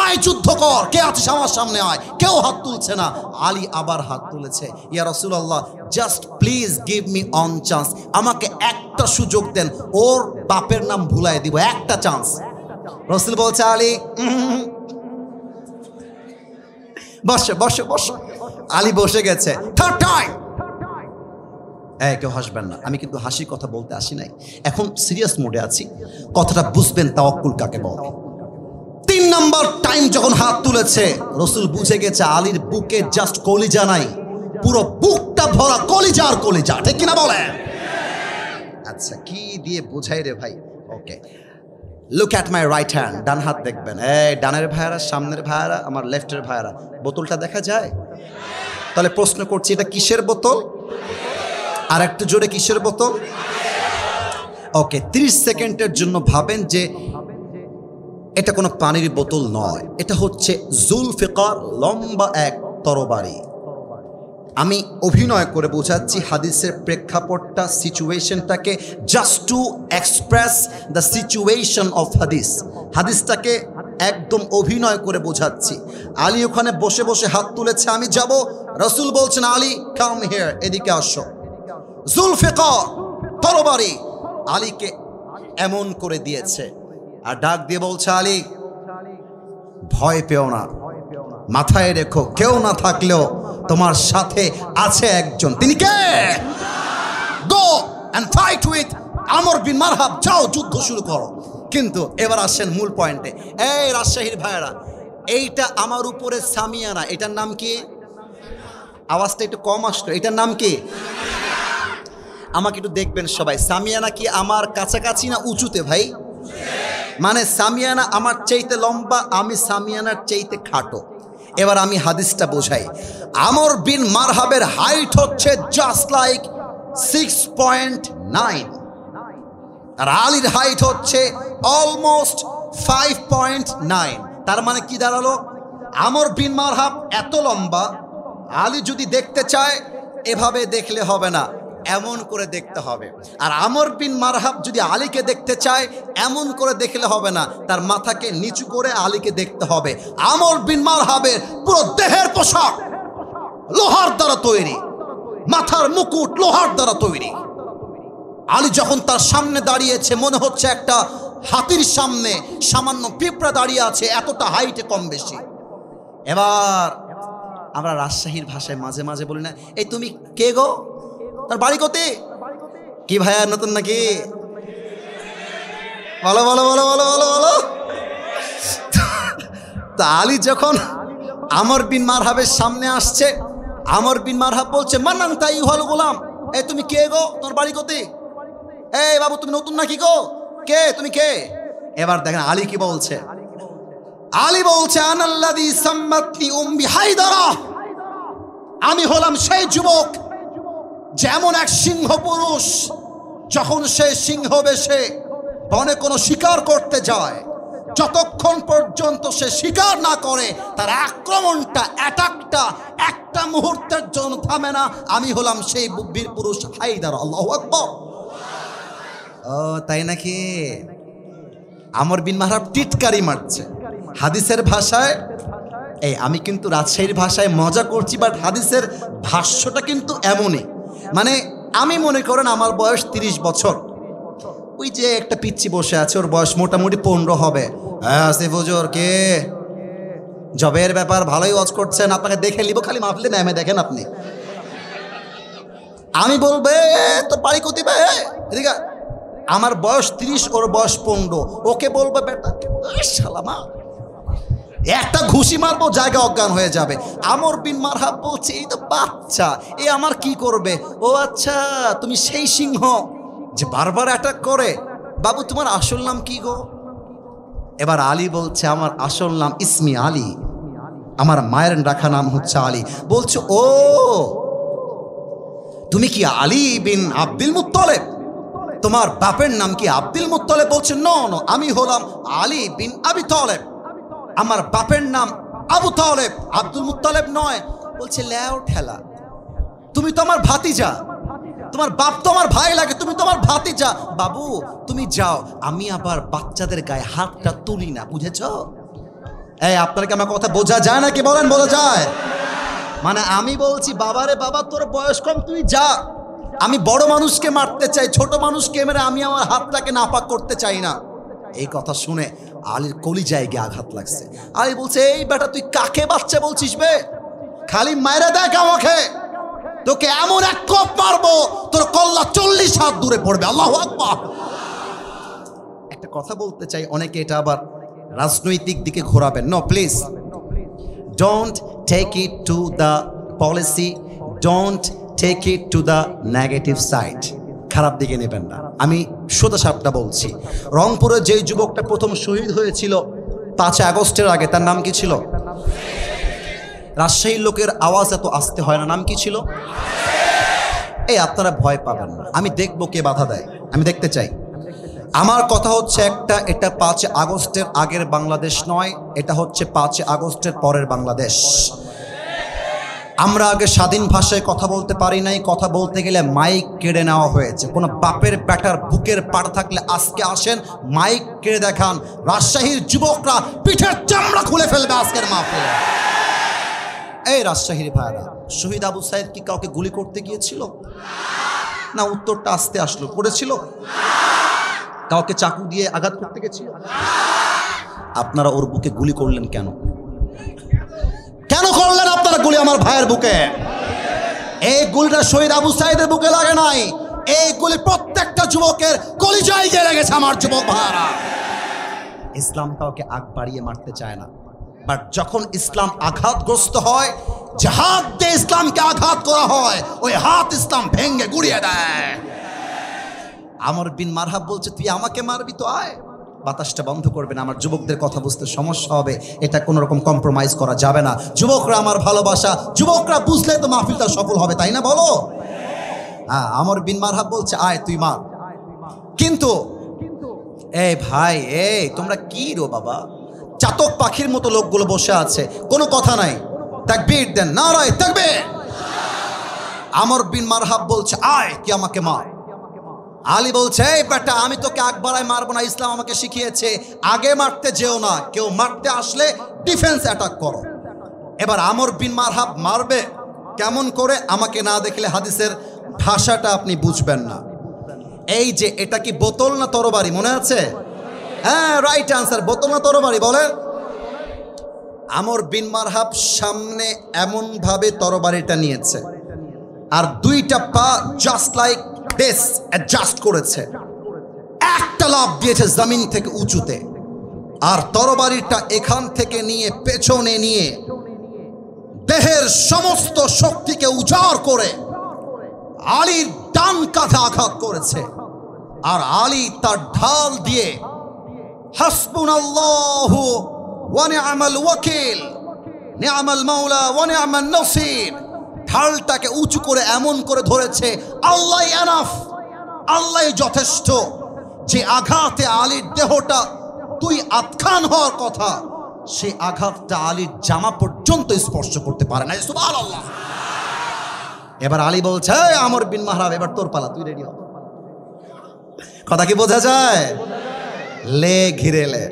আয় যুদ্ধ কর, কে আছিস আমার সামনে আয়। কেউ হাত তুলছে না। আলী আবার হাত তুলেছে, ইয়া রাসূলুল্লাহ, just please give me one chance, আমাকে একটা সুযোগ দেন, ওর বাপের নাম ভুলাই দিব, একটা চান্স। রাসূল বলছে, আলী বসে বসে বসে। আলী বসে গেছে। থার্ড টাইম, কেউ হাসবেন না, আমি কিন্তু হাসির কথা বলতে আসি নাই, এখন সিরিয়াস মোডে আছি, কথাটা বুঝবেন তাওয়াক্কুল কাকে বলে। 3 নম্বর টাইম যখন হাত তুলেছে, রাসূল বুঝে গেছে আলীর বুকে জাস্ট কলিজা নাই, পুরো বুকটা ভরা কলিজা আর কলিজা, ঠিক কিনা বলে? আচ্ছা, কি দিয়ে বোঝাই রে ভাই? Okay, look at my right hand, ডান হাত দেখবেন। ডানের ভাইয়ারা, সামনের ভাইয়ারা, আমার লেফটের ভাইয়ারা, বোতলটা দেখা যায়? তাহলে প্রশ্ন করছি, এটা কিসের বোতল? আর একটু জোরে, কিসের বোতল? ওকে, 30 সেকেন্ডের জন্য ভাবেন যে এটা কোনো পানির বোতল নয়, এটা হচ্ছে জুলফিকার, লম্বা এক তরবারি। আমি অভিনয় করে বোঝাচ্ছি হাদিসের প্রেক্ষাপটটা, সিচুয়েশনটাকে, just to express the situation of হাদিস। হাদিসটাকে একদম অভিনয় করে বোঝাচ্ছি। আলী ওখানে বসে বসে হাত তুলেছে, আমি যাব। রাসূল বলছেন, আলী কাম হিয়ার, এদিকে আসো। জুলফিকার, তরবারি আলীকে এমন করে দিয়েছে, আর ডাক দিয়ে বলছে, আলী ভয় পেও না, মাথায় রেখো কেউ না থাকলেও তোমার সাথে আছে একজন, তিনি কে? গো এন্ড ফাইট উইথ আমর বিন মারহাব, যাও যুদ্ধ শুরু করো। কিন্তু এবার আসেন মূল পয়েন্টে। এই রাজশাহীর ভাইয়েরা, এইটা আমার উপরে সামিয়ানা, এটার নাম কি? আওয়াজটা একটু কম আসলো, এটার নাম কি? আমাকে একটু দেখবেন সবাই, সামিয়ানা কি আমার কাছাকাছি না উঁচুতে ভাই? মানে সামিয়ানা আমার চাইতে লম্বা, আমি সামিয়ানার চাইতে খাটো। এবার আমি হাদিসটা বোঝাই। আমর বিন মারহাবের হাইট হচ্ছে জাস্ট লাইক 6.9, আর আলীর হাইট হচ্ছে অলমোস্ট 5.9। তার মানে কি দাঁড়ালো? আমর বিন মারহাব এত লম্বা, আলী যদি দেখতে চায় এভাবে দেখলে হবে না, এমন করে দেখতে হবে। আর আমর বিন মারহাব যদি আলীকে দেখতে চায় এমন করে দেখলে হবে না, তার মাথাকে নিচু করে আলীকে দেখতে হবে। আমর বিন মারহাবের পুরো দেহের পোশাক লোহার দ্বারা তৈরি, মাথার মুকুট লোহার দ্বারা তৈরি। আলী যখন তার সামনে দাঁড়িয়েছে, মনে হচ্ছে একটা হাতির সামনে সামান্য পিঁপড়া দাঁড়িয়ে আছে, এতটা হাইটে কম বেশি। এবার আমরা রাজশাহীর ভাষায় মাঝে মাঝে বলি না, এই তুমি কে গো, তার বাড়ি কোথায়? কি ভাইয়া নতুন নাকি? বলো বলো বলো বলো বলো বলো। তা আলী যখন আমর বিন মারহাবের সামনে আসছে, আমর বিন মারহাব বলছে, মান্নান তাই হল গোলাম, এই তুমি কে গো, তোমার বাড়ি কোথায়? এই বাবু তুমি নতুন নাকি গো, কে তুমি কে? এবার দেখেন আলী কি বলছে। আলী বলছে, আনাল্লাযী সাম্মাতনি উম্মি হায়দারা, আমি হলাম সেই যুবক যেমন এক সিংহ পুরুষ যখন সে সিংহ বেশে বনে কোনো শিকার করতে যায়, যতক্ষণ পর্যন্ত সে শিকার না করে তার আক্রমণটা, অ্যাটাকটা একটা মুহূর্তের জন্য থামে না, আমি হলাম সেই বীর পুরুষ হায়দার। আল্লাহু আকবার। ও তাই নাকি? আমর বিন মারহাব টিটকারি মারছে। হাদিসের ভাষায় এই আমি কিন্তু রাজশাহীর ভাষায় মজা করছি, বাট হাদিসের ভাষ্যটা কিন্তু এমনই। মানে আমি মনে করেন আমার বয়স 30 বছর, ওই যে একটা পিচ্চি বসে আছে, ওর বয়স মোটামুটি 15 হবে। হ্যাঁ আসিফ হুজুর কে জবের ব্যাপার ভালোই ওয়াজ করছেন, আপনাকে দেখে নিব, খালি মাহফিলে নামে দেখেন আপনি। আমি বলবে তোর বাড়ি কোথায় এদিকে, আমার বয়স 30, ওর বয়স 15, ওকে বলবে বেটা শালামা, একটা ঘুষি মারবো জায়গা অজ্ঞান হয়ে যাবে। আমর বিন মারহাব বলছে এই তো বাচ্চা, এ আমার কি করবে? ও আচ্ছা তুমি সেই সিংহ যে বারবার অ্যাটাক করে, বাবু তোমার আসল নাম কি গো? এবার আলী বলছে আমার আসল নাম ইসমি আলী, আমার মায়ের রাখা নাম হচ্ছে আলী। বলছে ও তুমি কি আলী বিন আব্দুল মুত্তালিব, তোমার বাপের নাম কি আব্দুল মুত্তালিব? বলছে নো নো, আমি হলাম আলী বিন আবি তালেব, আমার বাপের নাম আবু তালেব, আব্দুল মুত্তালিব নয়। বলছে লেও ঠেলা, তুমি তো আমার ভাতিজা, তোমার বাপ তো আমার ভাই লাগে, তুমি তো আমার ভাতিজা। বাবু তুমি যাও, আমি আবার বাচ্চাদের গায়ে হাতটা তুলি না, বুঝেছো? এই আপনাকে আমার কথা বোঝা যায় নাকি বলেন? বোঝা যায়? মানে আমি বলছি বাবারে বাবা তোর বয়স কম, তুই যা, আমি বড় মানুষকে মারতে চাই, ছোট মানুষকে মেরে আমি আমার হাতটাকে নাপাক করতে চাই না। এই কথা শুনে আলীর কলিজায় গিয়ে আঘাত লাগছে। আলী বলছে এই বেটা তুই কাকে বাচ্চা বলছিস বে? খালি মাইরা দেখ আমাকে, তোকে এমন এক কোপ মারবো তোর কল্লা 40 হাত দূরে পড়বে। আল্লাহু আকবার। একটা কথা বলতে চাই, অনেকে এটা আবার রাজনৈতিক দিকে ঘোরাবেন। No please, don't take it to the policy, don't take it to the negative side, খারাপ দিকে নেবেন না। আমি সোজা সাপটা বলছি, রংপুরে যেই যুবকটা প্রথম শহীদ হয়েছিল 5 আগস্টের আগে, তার নাম কি ছিল? রাজশাহীর লোকের আওয়াজ এত আসতে হয় না, নাম কি ছিল? এই আপনারা ভয় পাবেন না, আমি দেখবো কে বাধা দেয়, আমি দেখতে চাই। আমার কথা হচ্ছে একটা, এটা 5 আগস্টের আগের বাংলাদেশ নয়, এটা হচ্ছে 5 আগস্টের পরের বাংলাদেশ। আমরা আগে স্বাধীন ভাষায় কথা বলতে পারি নাই, কথা বলতে গেলে মাইক কেড়ে নেওয়া হয়েছে। কোনো বাপের ব্যাটার বুকের পাড় থাকলে আজকে আসেন, মাইক কেড়ে দেখান, রাজশাহীর যুবকরা পিঠের চামড়া খুলে ফেলবে আজকের মাহফিলে। এই রাজশাহীর ভাইরা, শহীদ আবু সাইদ কি কাউকে গুলি করতে গিয়েছিল? না, উত্তরটা আসতে আসলো। করেছিল? কাউকে চাকু দিয়ে আঘাত করতে গেছিল? আপনারা ওর বুকে গুলি করলেন কেন? কেন করলেন আপনারা গুলি আমার ভাইয়ের বুকে? এই গুলিটা শহীদ আবু সাইদের বুকে লাগে নাই, এই গুলি প্রত্যেকটা যুবকের কলিজায় গিয়ে লেগেছে আমার যুবক ভাইরা। ইসলাম কাউকে আগ বাড়িয়ে মারতে চায় না, বাট যখন ইসলাম আঘাতগ্রস্ত হয়, যে হাত দিয়ে ইসলামকে আঘাত করা হয়, ওই হাত ইসলাম ভেঙে গুড়িয়ে দেয়। আমর বিন মারহাব বলছে তুই আমাকে মারবি তো আয়। বাতাসটা বন্ধ করবেন, আমার যুবকদের কথা বুঝতে সমস্যা হবে, এটা কোনো রকম কম্প্রোমাইজ করা যাবে না। যুবকরা আমার ভালোবাসা, যুবকরা বুঝলে তো মাহফিলটা সফল হবে, তাই না বলো? হ্যাঁ, আমর বিন মারহাব বলছে আয় তুই মার। কিন্তু এই ভাই, এই তোমরা কি রো বাবা, চাতক পাখির মতো লোকগুলো বসে আছে, কোনো কথা নাই, তাকবীর দেন, নারায়ে তাকবীর। আমর বিন মারহাব বলছে আয় তুই আমাকে মার। আলী বলছে এই বেটা আমি তোকে আগ বাড়ায় মারবো না, ইসলাম আমাকে শিখিয়েছে আগে মারতে যেও না, কেউ মারতে আসলে ডিফেন্স অ্যাটাক করো। এবার আমর বিন মারহাব মারবে কেমন করে, আমাকে না দেখলে হাদিসের ভাষাটা আপনি বুঝবেন না। এই যে এটা কি বোতল না তরবারি, মনে আছে? হ্যাঁ, রাইট আনসার, বোতল না তরবারি বলে। আমর বিন মারহাব সামনে এমন ভাবে তরবারিটা নিয়েছে, আর দুইটা পা জাস্ট লাইক দিস অ্যাডজাস্ট করেছে, একটা লাফ দিয়েছে জমিন থেকে উঁচুতে, আর তরবারিটা এখান থেকে নিয়ে পেছনে নিয়ে দেহের সমস্ত শক্তিকে উজাড় করে আলীর ডান কাঁধে আঘাত করেছে। আর আলী তার ঢাল দিয়ে হাসবুনাল্লাহু ওয়া নি'মাল ওয়াকিল, নি'মাল মাওলা ওয়া নি'মান নাসির, ঢালটাকে উঁচু করে এমন করে ধরেছে, আল্লাহ এনাফ, আল্লাহ যথেষ্ট। যে আঘাতে আলীর দেহটা তুই আতখান হওয়ার কথা, সেই আঘাতটা আলীর জামা পর্যন্ত স্পর্শ করতে পারে না। সুবহানাল্লাহ। এবার আলী বলছে আমর বিন মারহাব এবার তোর পালা, তুই রেডি হ। কথা কি বোঝা যায়? লে ঘিরে লে।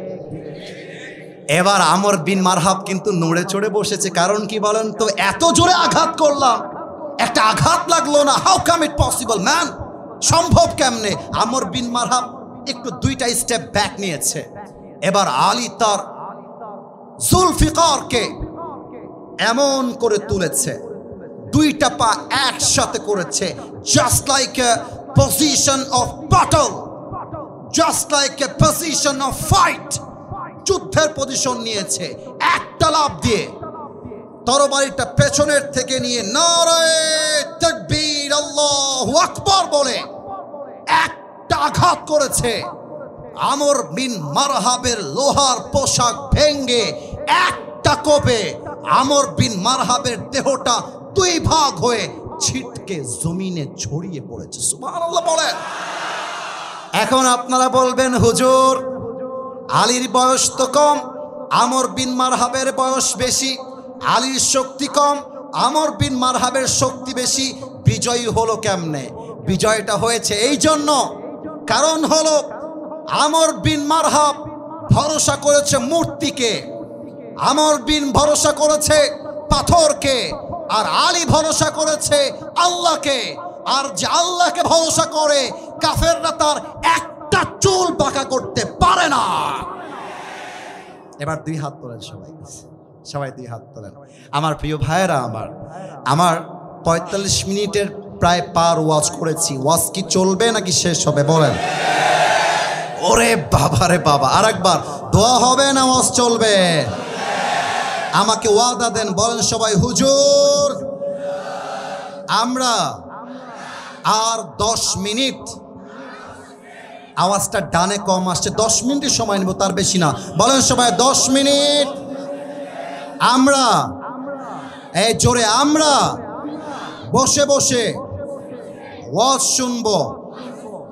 এবার আমর বিন মারহাব কিন্তু নড়ে চড়ে বসেছে। কারণ কি বলেন তো? এত জোরে আঘাত করলাম, একটা আঘাত লাগলো না। How come it possible man? সম্ভব কেমনে? আমর বিন মারহাব একটু দুইটা স্টেপ ব্যাক নিয়েছে। এবার আলী তার জুলফিকারকে এমন করে তুলেছে, দুইটা পা একসাথে করেছে, just like a position of battle, just like a position of fight. যুদ্ধের পজিশন নিয়েছে। একটা লাফ দিয়ে তরবারিটা পেছনের থেকে নিয়ে নারায়ে তাকবীর আল্লাহু আকবার বলে একটা আঘাত করেছে। আমর বিন মারহাবের লোহার পোশাক ভেঙ্গে একটা কোপে আমর বিন মারহাবের দেহটা দুই ভাগ হয়ে ছিটকে জমিনে ছড়িয়ে পড়েছে। সুবহানাল্লাহ বলেন। এখন আপনারা বলবেন, হুজুর আলীর বয়স তো কম, আমর বিন মারহাবের বয়স বেশি, আলীর শক্তি কম, আমর বিন মারহাবের শক্তি বেশি, বিজয়ী হলো কেমনে? বিজয়টা হয়েছে এই জন্য, কারণ হলো আমর বিন মারহাব ভরসা করেছে মূর্তিকে, আমর বিন ভরসা করেছে পাথরকে, আর আলী ভরসা করেছে আল্লাহকে। আর যে আল্লাহকে ভরসা করে কাফেররা তার একটা চুল বাঁকা করতে পারে না। এবার দুই হাত তোলেন সবাই, সবাই দুই হাত তোলেন। আমার প্রিয় ভাইয়েরা, আমার 45 মিনিটের প্রায় পার ওয়াজ করেছি। ওয়াজ কি চলবে নাকি শেষ হবে বলেন? ওরে বাবা রে বাবা, আরেকবার দোয়া হবে না ওয়াজ চলবে? আমাকে ওয়াদা দেন, বলেন সবাই, হুজুর আমরা আর 10 মিনিট, আওয়াজটা ডানে কম আসছে, 10 মিনিটের সময় নেব, তার বেশি না। বলেন সবাই 10 মিনিট আমরা, এই জোরে, আমরা বসে বসে ওয়াজ শুনবো।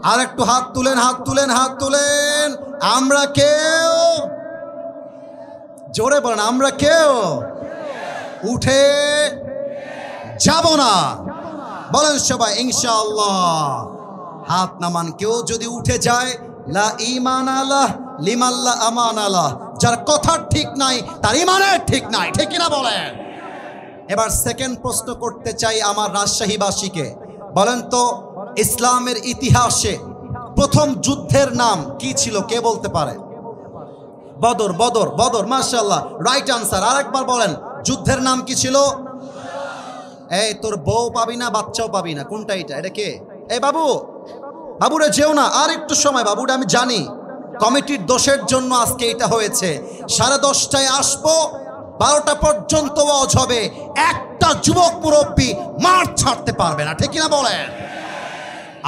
আর একটু হাত তুলেন, হাত তুলেন, হাত তুলেন। আমরা কেউ, জোরে বলেন, আমরা কেউ উঠে যাব না। বলেন সবাই ইনশাআল্লাহ। হাত নামান। কেউ যদি উঠে যায়, লা ঈমান আলাহ লিমাল্লা আমান আলাহ, যার কথা ঠিক নাই তার ঈমানের ঠিক নাই, ঠিক কিনা বলেন? এবার সেকেন্ড প্রশ্ন করতে চাই আমার রাজশাহীবাসীকে। বলেন তো, ইসলামের ইতিহাসে প্রথম যুদ্ধের নাম কি ছিল? কে বলতে পারে? বদর, বদর, বদর, মাশাআল্লাহ, রাইট আনসার। আরেকবার বলেন, যুদ্ধের নাম কি ছিল? এই তোর বউ পাবি না, বাচ্চাও পাবি না, কোনটা এটা? এটা কে? এই বাবু, বাবুরে যেও না, আর একটু সময়। বাবুরে আমি জানি কমিটির দোষের জন্য আজকে এটা হয়েছে। 10:30টায় আসবো, 12টা পর্যন্ত ওয়াজ হবে। একটা যুবক মুরব্বী মাঠ ছাড়তে পারবে না, ঠিক কিনা বলেন?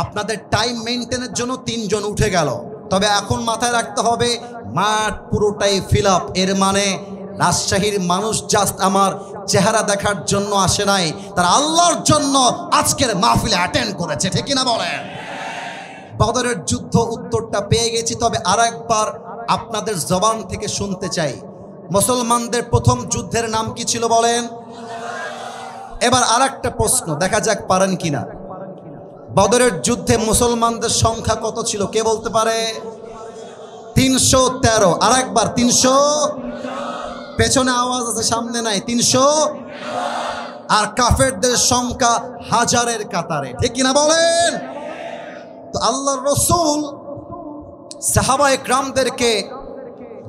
আপনাদের টাইম মেনটেনের জন্য 3 জন উঠে গেল, তবে এখন মাথায় রাখতে হবে মাঠ পুরোটাই ফিল আপ। এর মানে রাজশাহীর মানুষ জাস্ট আমার চেহারা দেখার জন্য আসে নাই, তারা আল্লাহর জন্য আজকের মাহফিলে অ্যাটেন্ড করেছে, ঠিক কিনা বলেন? বদরের যুদ্ধ উত্তরটা পেয়ে গেছি, তবে আরেকবার আপনাদের জবান থেকে শুনতে চাই, মুসলমানদের প্রথম যুদ্ধের নাম কি ছিল বলেন? এবার আরেকটা প্রশ্ন, দেখা যাক পারেন কিনা। বদরের যুদ্ধে মুসলমানদের সংখ্যা কত ছিল? কে বলতে পারে? 313। আরেকবার 300। পেছনে আওয়াজ আছে, সামনে নাই। 300। আর কাফেরদের সংখ্যা হাজারের কাতারে, ঠিক কিনা বলেন? তো আল্লাহর রাসূল সাহাবায়ে কেরামদেরকে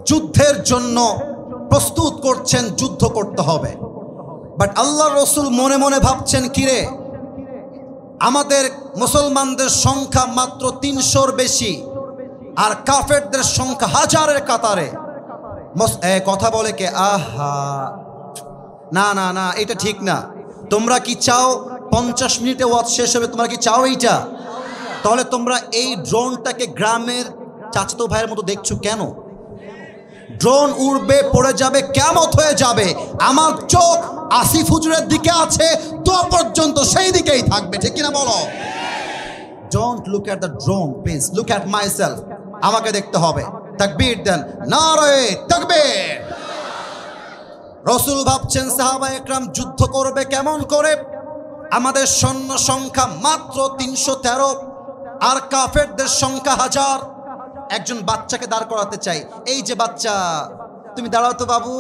যুদ্ধের জন্য প্রস্তুত করছেন, যুদ্ধ করতে হবে। বাট আল্লাহর রাসূল মনে মনে ভাবছেন, কিরে আমাদের মুসলমানদের সংখ্যা মাত্র 300-র বেশি, আর কাফেরদের সংখ্যা হাজারের কাতারে। কথা বলে কে? আহা, না না না, এটা ঠিক না। তোমরা কি চাও 50 মিনিটে ওয়াজ শেষ হবে? তোমরা কি চাও এইটা? তাহলে তোমরা এই ড্রোনটাকে গ্রামের চাচাতো ভাইয়ের মতো দেখছো কেন? ড্রোন উড়বে, পড়ে যাবে, কিয়ামত হয়ে যাবে। আমার চোখ আসিফ হুজুরের দিকে আছে, তো পর্যন্ত সেই দিকেই থাকবে, ঠিক কিনা বলো? Don't look at the drone, please look at myself. আমাকে দেখতে হবে। তাকবীর দেন, নারায়ে তাকবীর। রাসূল ভাবছেন সাহাবায়ে কেরাম যুদ্ধ করবে কেমন করে? আমাদের সৈন্য সংখ্যা মাত্র 313, আর কাফেরদের সংখ্যা 1000। একজন বাচ্চাকে দাঁড় করাতে চাই, এই যে বাচ্চা, তুমি দাঁড়াও তো বাবু,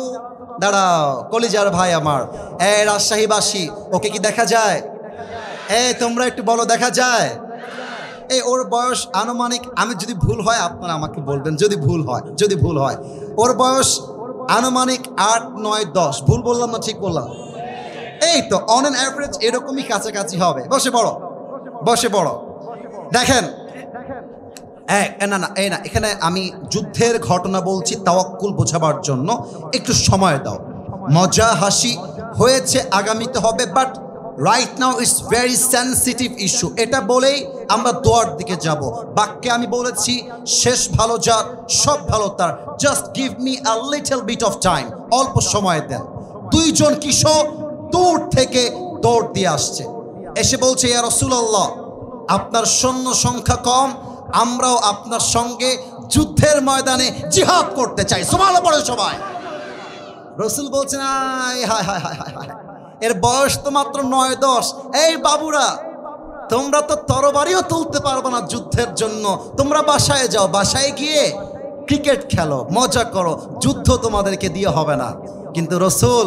দাঁড়াও। কলিজার ভাই আমার, রাজশাহীবাসী, ওকে কি দেখা যায়? তোমরা একটু বলো, দেখা যায়? ওর বয়স আনুমানিক, আমি যদি ভুল হয় আপনারা আমাকে বলবেন, যদি ভুল হয় ওর বয়স আনুমানিক 8, 9, 10। ভুল বললাম না ঠিক বললাম? এই তো অন অ্যান অ্যাভারেজ এরকমই কাছাকাছি হবে। বসে পড়ো। দেখেন, না এখানে আমি যুদ্ধের ঘটনা বলছি তাওয়াক্কুল বোঝাবার জন্য, একটু সময় দাও। মজা হাসি হয়েছে, আগামীতে হবে, but right now it's very sensitive issue. এটা বলেই আমরা দোয়ার দিকে যাব। বাক্যে আমি বলেছি, শেষ ভালো যার সব ভালো তার, just give me a little bit of time, অল্প সময় দেন। দুইজন কিশোর দূর থেকে দৌড় দিয়ে আসছে, এসে বলছে, ইয়া রাসূলুল্লাহ, আপনার সৈন্য সংখ্যা কম, আমরাও আপনার সঙ্গে যুদ্ধের ময়দানে জিহাদ করতে চাই। সুবহানাল্লাহ পড়ে সবাই। রাসূল বলছেন, হায় হায় হায় হায় হায়, এর বয়স তো মাত্র 9-10। এই বাবুরা, তোমরা তো তরবারিও তুলতে পারবে না যুদ্ধের জন্য, তোমরা বাসায় যাও, বাসায় গিয়ে ক্রিকেট খেলো, মজা করো, যুদ্ধ তোমাদেরকে দিয়ে হবে না। কিন্তু রাসূল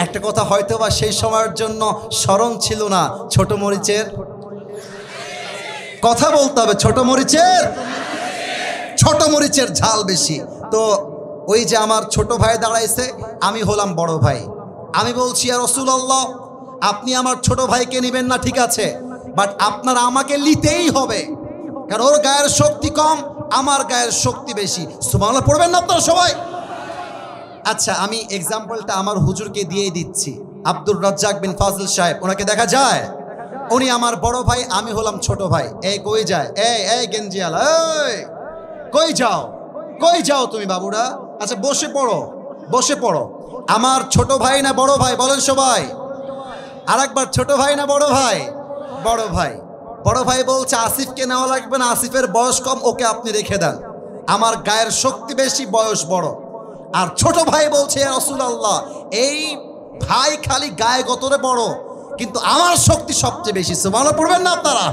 একটা কথা হয়তো বা সেই সময়ের জন্য স্মরণ ছিল না, ছোট মরিচের কথা বলতে হবে, ছোট মরিচের ঝাল বেশি। তো ওই যে আমার ছোট ভাই দাঁড়াইছে, আমি হলাম বড় ভাই। আমি বলছি, ইয়া রাসূলুল্লাহ, আপনি আমার ছোট ভাইকে নেবেন না ঠিক আছে, বাট আপনার আমাকে নিতেই হবে, কারণ ওর গায়ের শক্তি কম, আমার গায়ের শক্তি বেশি। সুবহানাল্লাহ পড়বেন না আপনারা সবাই? আচ্ছা, আমি এক্সাম্পলটা আমার হুজুরকে দিয়েই দিচ্ছি, আব্দুর রাজ্জাক বিন ফাজল সাহেব, ওনাকে দেখা যায়? উনি আমার বড় ভাই, আমি হলাম ছোট ভাই। কই যায়? গেঞ্জিয়াল, কই যাও তুমি বাবুরা? আচ্ছা বসে পড়ো। আমার ছোট ভাই না বড় ভাই বলেন সবাই? আরেকবার, ছোট ভাই না বড় ভাই? বড় ভাই বলছে, আসিফকে নেওয়া লাগবে না, আসিফের বয়স কম, ওকে আপনি রেখে দেন, আমার গায়ের শক্তি বেশি, বয়স বড়। আর ছোট ভাই বলছে, ইয়া রাসূলুল্লাহ, এই ভাই খালি গায়ে গতরে বড়, কিন্তু আমার শক্তি সবচেয়ে বেশি। সুবহানাল্লাহ পড়বেন না আপনারা?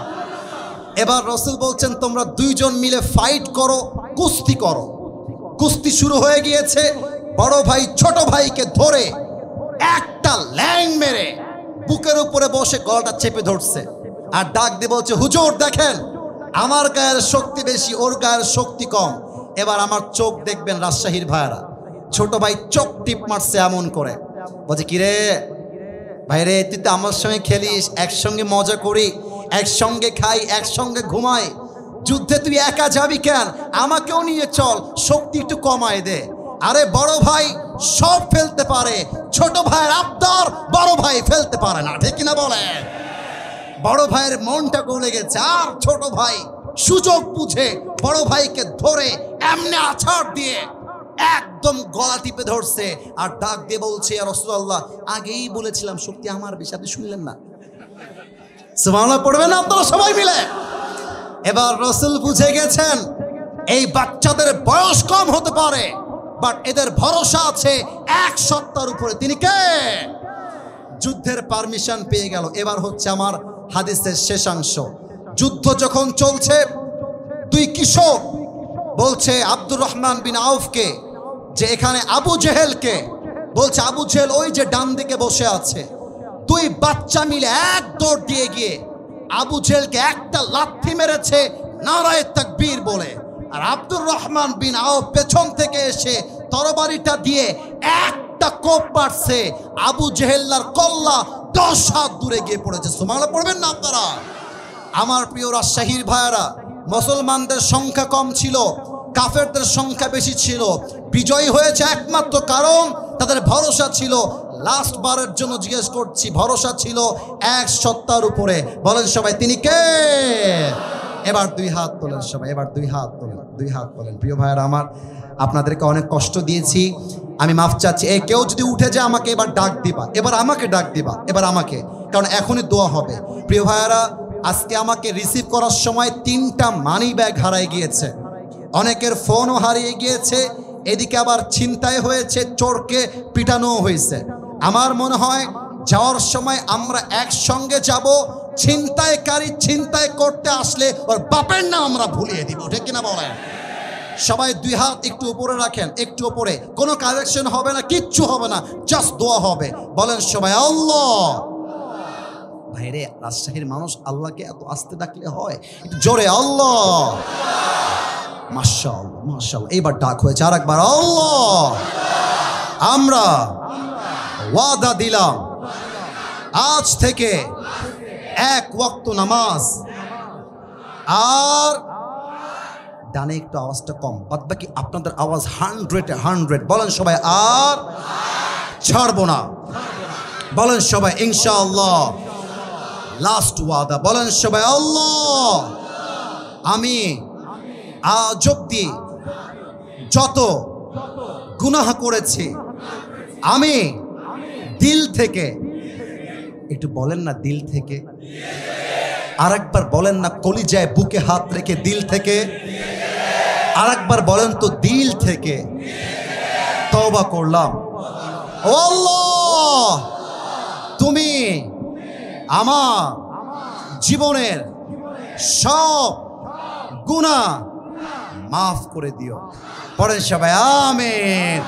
এবার রাসূল বলছেন, তোমরা দুইজন মিলে ফাইট করো, কুস্তি করো। কুস্তি শুরু হয়ে গিয়েছে। বড় ভাই ছোট ভাইকে ধরে একটা ল্যাং মেরে বুকের উপরে বসে গলাটা চেপে ধরছে, আর ডাক দিয়ে বলছে, হুজুর দেখেন, আমার গায়ের শক্তি বেশি, ওর গায়ের শক্তি কম। এবার আমার চোখ দেখবেন রাজশাহীর ভাইরা, ছোট ভাই চোখ টিপ মারছে এমন করে, বলছে, কিরে ভাই রে, তুই তো আমার সঙ্গে খেলিস, একসঙ্গে মজা করি, একসঙ্গে খাই, একসঙ্গে ঘুমাই, যুদ্ধে তুই একা যাবি কেন? আমাকেও নিয়ে চল, শক্তি একটু কমায় দে। আরে বড় ভাই সব ফেলতে পারে, ছোট ভাইয়ের আবদার বড় ভাই ফেলতে পারে না, ঠিক কিনা বলেন? বড় ভাইয়ের মনটা গলে গেছে, আর ছোট ভাই সুযোগ বুঝে বড় ভাইকে ধরে এমনি আছাড় দিয়ে একদম গলা টিপে ধরছে, আর ডাক দিয়ে বলছে, ইয়া রাসূলুল্লাহ, আগেই বলেছিলাম শক্তি আমার বেশি, আপনি শুনলেন না? সুবহানাল্লাহ পড়বেন না আপনারা সবাই মিলে? এবার রাসূল বুঝে গেছেন, এই বাচ্চাদের বয়স কম হতে পারে, বাট এদের ভরসা আছে এক সত্তার উপরে। তিনি কে? যুদ্ধের পারমিশন পেয়ে গেল। এবার হচ্ছে আমার হাদিসের শেষাংশ। যুদ্ধ যখন চলছে, দুই কিশোর বলছে আব্দুর রহমান বিন আউফকে যে এখানে আবু জেহেলকে, বলছে আবু জেহেল ওই যে ডান দিকে বসে আছে। দুই বাচ্চা মিলে এক দৌড় দিয়ে গিয়ে আবু জেহেলকে একটা লাথি মেরেছে নারায়ে তাকবীর বলে, আর আব্দুর রহমান বিন আউফ পেছন থেকে এসে তরবারিটা দিয়ে একটা কোপ মারছে, আবু জেহেল্লার কল্লা 10 হাত দূরে গিয়ে পড়েছে। সুবহানাল্লাহ পড়বেন না আপনারা? আমার প্রিয় রাজশাহীর ভাইয়েরা, মুসলমানদের সংখ্যা কম ছিল, কাফেরদের সংখ্যা বেশি ছিল। বিজয়ী হয়েছে একমাত্র কারণ তাদের ভরসা ছিল, লাস্ট বারের জন্য জিজ্ঞেস করছি, ভরসা ছিল এক সত্তার উপরে। বলেন সবাই, তিনি কে? এবার দুই হাত তোলেন সবাই, এবার দুই হাত তোলেন। প্রিয় ভাইয়েরা আমার, আপনাদেরকে অনেক কষ্ট দিয়েছি, আমি মাফ চাচ্ছি। কেউ যদি উঠে যায় আমাকে এবার ডাক দিবা, এবার আমাকে ডাক দিবা, এবার আমাকে, কারণ এখনই দোয়া হবে। প্রিয় ভাইয়েরা, আজকে আমাকে রিসিভ করার সময় 3টা মানি ব্যাগ হারিয়ে গিয়েছে, অনেকের ফোনও হারিয়ে গিয়েছে, এদিকে আবার ছিনতাই হয়েছে, চোরকে পিটানো হয়েছে। আমার মনে হয় যাওয়ার সময় আমরা একসঙ্গে যাব, ছিনতাইকারী ছিনতাই করতে আসলে ওর বাপের নাম আমরা ভুলিয়ে দিব, ঠিক কিনা বলেন? সবাই দুই হাত একটু উপরে রাখেন, একটু উপরে, কোনো কালেকশন হবে না, কিচ্ছু হবে না, জাস্ট দোয়া হবে। বলেন সবাই আল্লাহ। ভাইরে, রাজশাহীর মানুষ আল্লাহকে এত আস্তে ডাকলে হয়? একটু জোরে আল্লাহ। মাশাআল্লাহ মাশাআল্লাহ, এইবার ডাক হয়েছে, আর একবার আল্লাহ। আমরা ওয়াদা দিলাম আজ থেকে এক ওয়াক্ত নামাজ, আর ডানে একটু আওয়াজটা কম, বাদ বাকি আপনাদের আওয়াজ 100-100। বলেন সবাই আর ছাড়বো না। বলেন সবাই ইনশাআল্লাহ। লাস্ট ওয়াদা, বলেন সবাই আল্লাহ। আমি আজ অব্দি যত গুনাহ করেছি, আমি দিল থেকে, একটু বলেন না দিল থেকে, আর একবার বলেন না কলিজায় বুকে হাত রেখে দিল থেকে, আর একবার বলেন তো দিল থেকে তওবা করলাম। ও আল্লাহ, তুমি আমার জীবনের সব গুনাহ মাফ করে দিও। পড়েন সবাই আমিন।